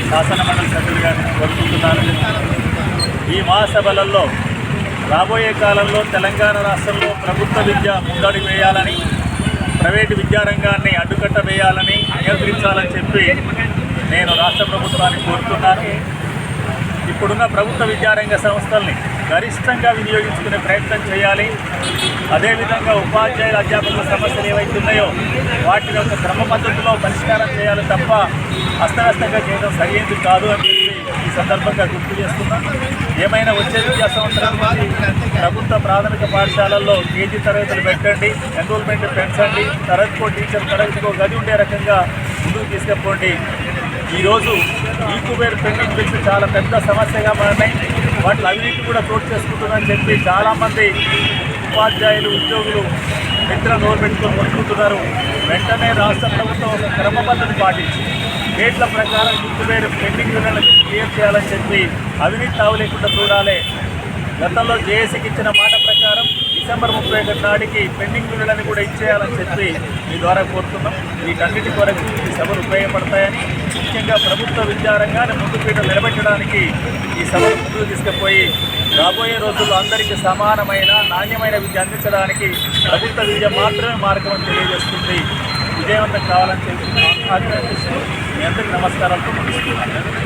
శాసనమండలి సభ్యులు గారిని కోరుకుంటున్నాను. ఈ మహాసభలలో రాబోయే కాలంలో తెలంగాణ రాష్ట్రంలో ప్రభుత్వ విద్య ముందడుగు వేయాలని, ప్రైవేటు విద్యారంగాన్ని అడ్డుకట్ట వేయాలని, నియంత్రించాలని చెప్పి నేను రాష్ట్ర ప్రభుత్వాన్ని కోరుతున్నాను. ఇప్పుడున్న ప్రభుత్వ విద్యారంగ సంస్థల్ని గరిష్టంగా వినియోగించుకునే ప్రయత్నం చేయాలి. అదేవిధంగా ఉపాధ్యాయుల అధ్యాపకుల సమస్యలు ఏవైతే ఉన్నాయో వాటిని ఒక క్రమ పద్ధతిలో పరిష్కారం చేయాలి తప్ప అస్తవ్యస్తంగా చేయడం సరైనది కాదు అని చెప్పి ఈ సందర్భంగా గుర్తు చేస్తున్నాం. ఏమైనా వచ్చే విద్యా సంవత్సరం ప్రభుత్వ ప్రాథమిక పాఠశాలల్లో కేజీ తరగతులు పెట్టండి, ఎన్రోల్మెంట్ పెంచండి, తరగతికో టీచర్ తరగతికో గది ఉండే రకంగా ముందుకు తీసుకుపోండి. ఈరోజు ఈకుబేర్ పెండింగ్ బిల్స్ చాలా పెద్ద సమస్యగా మారినాయి. వాటి అవినీతి కూడా చోటు చేసుకుంటుందని చెప్పి చాలామంది ఉపాధ్యాయులు, ఉద్యోగులు నిద్ర నోరు పెట్టుకొని మొత్తుకుంటున్నారు. వెంటనే రాష్ట్ర ప్రభుత్వం ఒక క్రమ పద్ధతి పాటించి రేట్ల ప్రకారం ఈకుబేర్ పెండింగ్ బిల్లులను క్లియర్ చేయాలని చెప్పి అవినీతి తావు లేకుండా చూడాలి. గతంలో జేఏసీకి ఇచ్చిన మాట ప్రకారం డిసెంబర్ 31 నాటికి పెండింగ్ బిల్లులను కూడా ఇచ్చేయాలని చెప్పి మీ ద్వారా కోరుతున్నాం. వీటన్నిటి కొరకు ఈ సభలు ఉపయోగపడతాయని, ముఖ్యంగా ప్రభుత్వ విద్యారంగాన్ని ముందుపీట నిలబెట్టడానికి ఈ సభలు ముందుకు తీసుకుపోయి రాబోయే రోజుల్లో అందరికీ సమానమైన నాణ్యమైన విద్య అందించడానికి ప్రభుత్వ విద్య మాత్రమే మార్గం అని తెలియజేస్తుంది. విజయవంతం కావాలని చెప్పి ఆకాంక్షిస్తూ మీ అందరికీ నమస్కారాలతో ముగిస్తున్నాను.